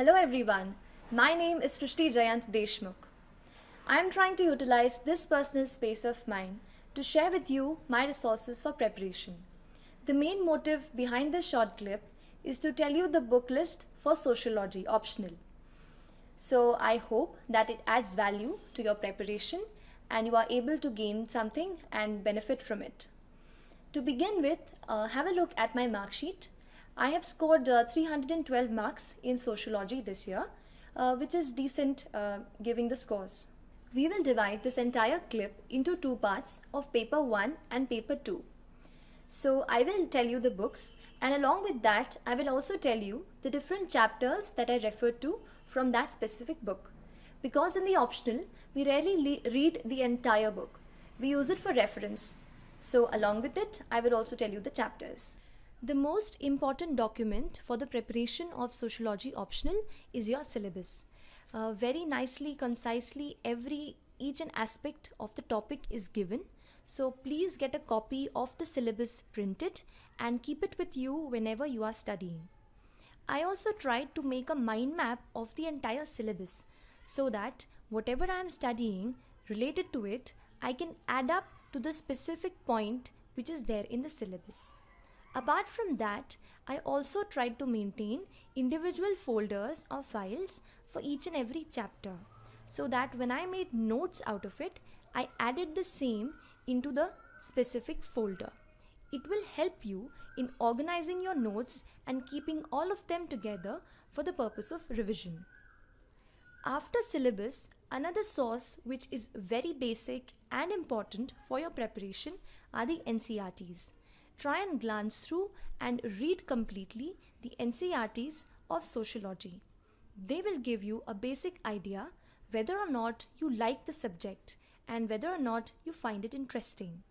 Hello everyone, my name is Srishti Jayant Deshmukh. I am trying to utilize this personal space of mine to share with you my resources for preparation. The main motive behind this short clip is to tell you the book list for sociology optional. So I hope that it adds value to your preparation and you are able to gain something and benefit from it. To begin with, have a look at my mark sheet. I have scored 312 marks in sociology this year, which is decent giving the scores. We will divide this entire clip into two parts of paper 1 and paper 2. So I will tell you the books, and along with that I will also tell you the different chapters that I referred to from that specific book. Because in the optional, we rarely read the entire book. We use it for reference. So along with it, I will also tell you the chapters. The most important document for the preparation of sociology optional is your syllabus. Very nicely, concisely, each and aspect of the topic is given. So please get a copy of the syllabus printed and keep it with you whenever you are studying. I also tried to make a mind map of the entire syllabus so that whatever I am studying related to it, I can add up to the specific point which is there in the syllabus. Apart from that, I also tried to maintain individual folders or files for each and every chapter so that when I made notes out of it, I added the same into the specific folder. It will help you in organizing your notes and keeping all of them together for the purpose of revision. After syllabus, another source which is very basic and important for your preparation are the NCERTs. Try and glance through and read completely the NCERTs of sociology. They will give you a basic idea whether or not you like the subject and whether or not you find it interesting.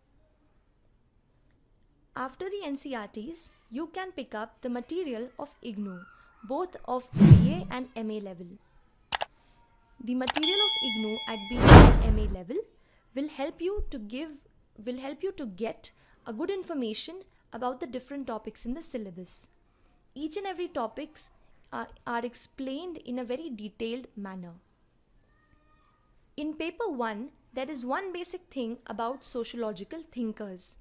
After the NCERTs, you can pick up the material of IGNOU, both of BA and MA level. The material of IGNOU at BA and MA level will help you to get a good information about the different topics in the syllabus. Each and every topics are explained in a very detailed manner. In paper 1, there is one basic thing about sociological thinkers.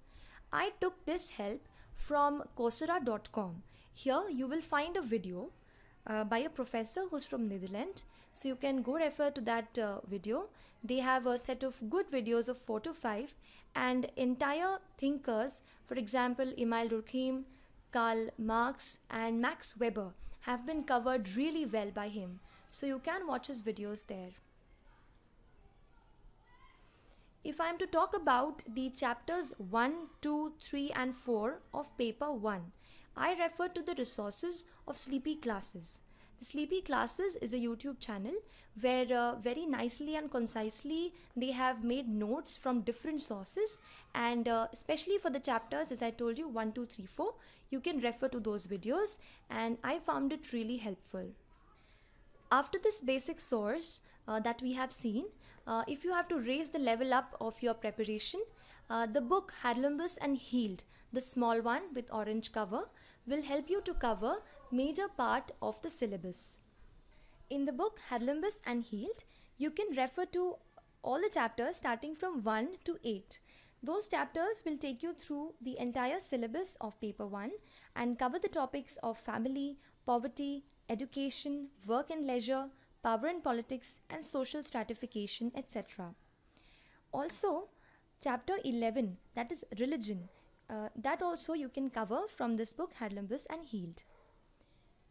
I took this help from Coursera.com. Here you will find a video by a professor who's from Netherlands. So you can go refer to that video. They have a set of good videos of 4 to 5 and entire thinkers, for example, Emile Durkheim, Karl Marx and Max Weber have been covered really well by him. So you can watch his videos there. If I am to talk about the chapters 1, 2, 3 and 4 of paper 1, I refer to the resources of Sleepy Classes. The Sleepy Classes is a YouTube channel where very nicely and concisely they have made notes from different sources, and especially for the chapters, as I told you, 1, 2, 3, 4, you can refer to those videos and I found it really helpful. After this basic source that we have seen, if you have to raise the level up of your preparation, the book Harlembus and Heald, the small one with orange cover, will help you to cover major part of the syllabus. In the book Harlembus and Heald, you can refer to all the chapters starting from 1 to 8. Those chapters will take you through the entire syllabus of paper 1 and cover the topics of family, poverty, education, work and leisure, power and politics, and social stratification, etc. Also, chapter 11, that is religion, that also you can cover from this book Harlembus and Heald.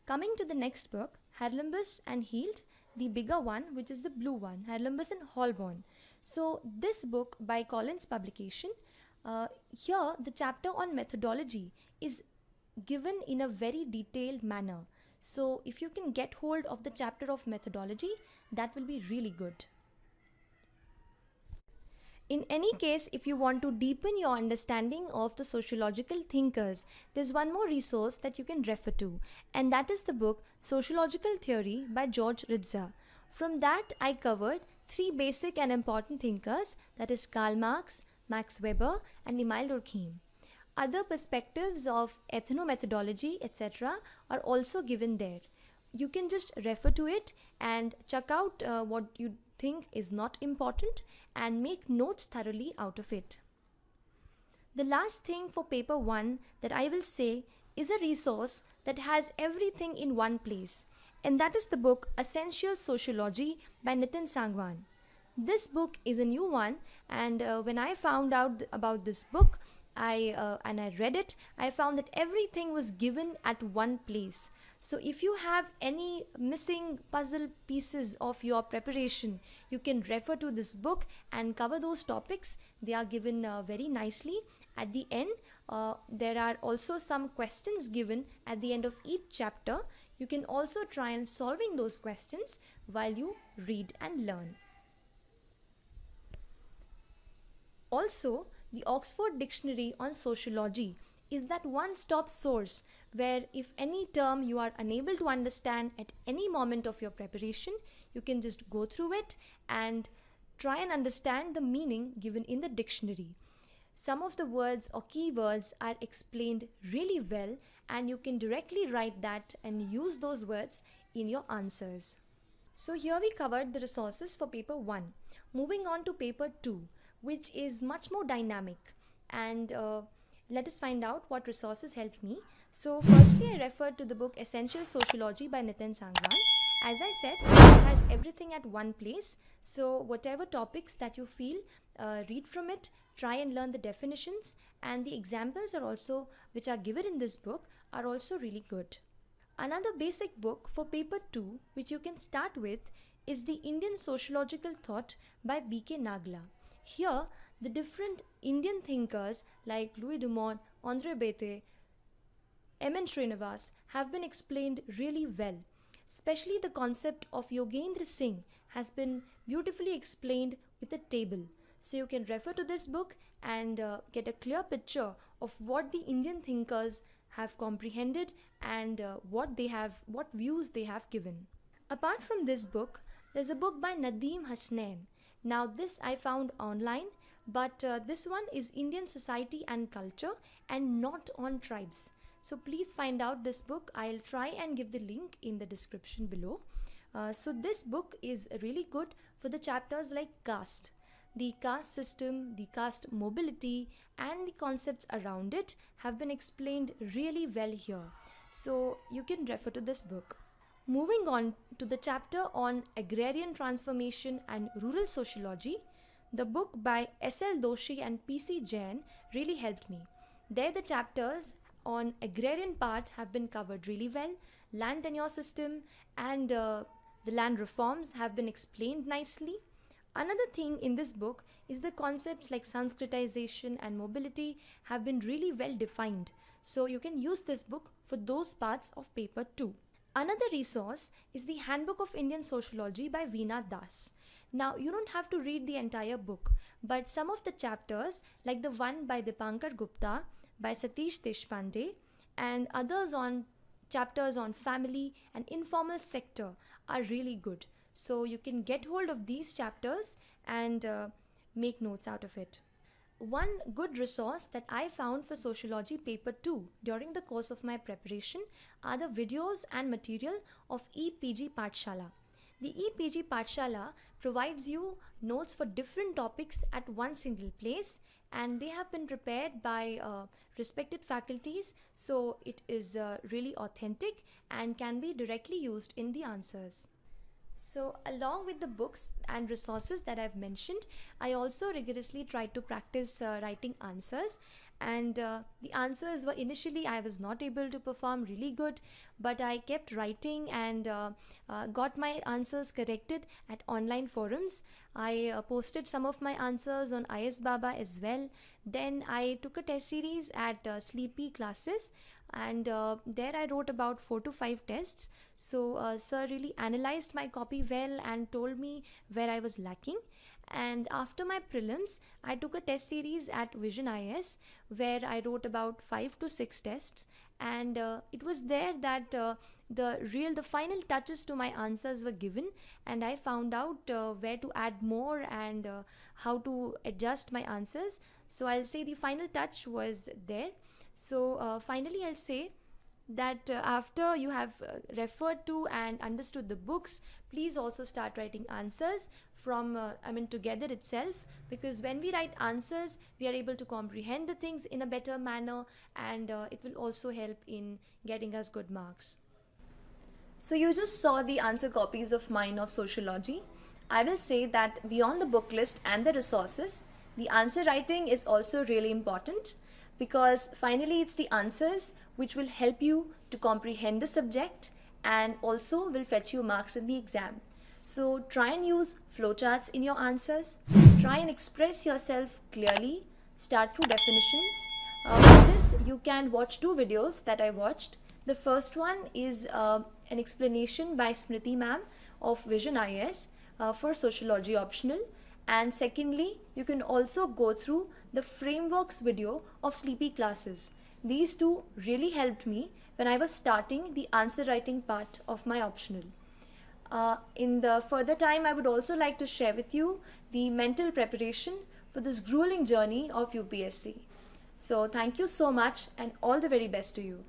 Coming to the next book, Harlembus and Heald, the bigger one, which is the blue one, Harlembus and Holborn. So this book by Collins Publication, here the chapter on methodology is given in a very detailed manner. So if you can get hold of the chapter of methodology, that will be really good. In any case, if you want to deepen your understanding of the sociological thinkers, there's one more resource that you can refer to, and that is the book Sociological Theory by George Ritzer. From that, I covered 3 basic and important thinkers, that is Karl Marx, Max Weber and Emile Durkheim. Other perspectives of ethnomethodology, etc. are also given there. you can just refer to it and check out what you think is not important and make notes thoroughly out of it. The last thing for paper 1 that I will say is a resource that has everything in one place, and that is the book Essential Sociology by Nitin Sangwan. This book is a new one, and when I found out about this book, I read it. I found that everything was given at one place. So if you have any missing puzzle pieces of your preparation, you can refer to this book and cover those topics. They are given very nicely. At the end, there are also some questions given at the end of each chapter. You can also try and solving those questions while you read and learn. Also, the Oxford Dictionary on Sociology is that one-stop source where if any term you are unable to understand at any moment of your preparation, you can just go through it and try and understand the meaning given in the dictionary. Some of the words or keywords are explained really well, and you can directly write that and use those words in your answers. So here we covered the resources for paper 1. Moving on to paper 2, which is much more dynamic, and let us find out what resources helped me. So firstly, I referred to the book Essential Sociology by Nitin Sangwan. As I said, it has everything at one place. So whatever topics that you feel, read from it, try and learn the definitions, and the examples are also, which are given in this book, are also really good. Another basic book for paper 2, which you can start with, is The Indian Sociological Thought by B.K. Nagla. Here, the different Indian thinkers like Louis Dumont, Andre Bete, M.N. Srinivas have been explained really well. Especially the concept of Yogendra Singh has been beautifully explained with a table. So you can refer to this book and get a clear picture of what the Indian thinkers have comprehended and what views they have given. Apart from this book, there's a book by Nadeem Hasnain. Now this I found online, but this one is Indian Society and Culture and not on tribes. So please find out this book. I'll try and give the link in the description below. So this book is really good for the chapters like caste. The caste system, the caste mobility, and the concepts around it have been explained really well here. So you can refer to this book. Moving on to the chapter on agrarian transformation and rural sociology, the book by S.L. Doshi and P.C. Jain really helped me. There the chapters on agrarian part have been covered really well. Land tenure system and the land reforms have been explained nicely. Another thing in this book is the concepts like Sanskritization and mobility have been really well defined. So you can use this book for those parts of paper 2. Another resource is the Handbook of Indian Sociology by Veena Das. Now you don't have to read the entire book, but some of the chapters like the one by Dipankar Gupta, by Satish Deshpande, and others on chapters on family and informal sector are really good. So you can get hold of these chapters and make notes out of it. One good resource that I found for Sociology paper 2 during the course of my preparation are the videos and material of EPG Pathshala. The EPG Pathshala provides you notes for different topics at one single place, and they have been prepared by respected faculties, so it is really authentic and can be directly used in the answers. So along with the books and resources that I've mentioned, I also rigorously tried to practice writing answers, and the answers were initially I was not able to perform really good, but I kept writing and got my answers corrected at online forums. I posted some of my answers on IS Baba as well. Then I took a test series at Sleepy classes, and there I wrote about 4 to 5 tests. So sir really analyzed my copy well and told me where I was lacking. And after my prelims, I took a test series at Vision IS where I wrote about 5 to 6 tests, and it was there that the final touches to my answers were given, and I found out where to add more and how to adjust my answers. So I'll say the final touch was there. So finally I'll say that after you have referred to and understood the books, please also start writing answers from together itself, because when we write answers we are able to comprehend the things in a better manner, and it will also help in getting us good marks. So you just saw the answer copies of mine of sociology. I will say that beyond the book list and the resources, the answer writing is also really important, because finally it's the answers which will help you to comprehend the subject and also will fetch you marks in the exam. So try and use flowcharts in your answers. Try and express yourself clearly. Start through definitions. For this, you can watch two videos that I watched. The first one is an explanation by Smriti ma'am of Vision IS for sociology optional. And secondly, you can also go through the frameworks video of Sleepy Classes. These two really helped me when I was starting the answer writing part of my optional. In the further time, I would also like to share with you the mental preparation for this grueling journey of UPSC. So thank you so much and all the very best to you.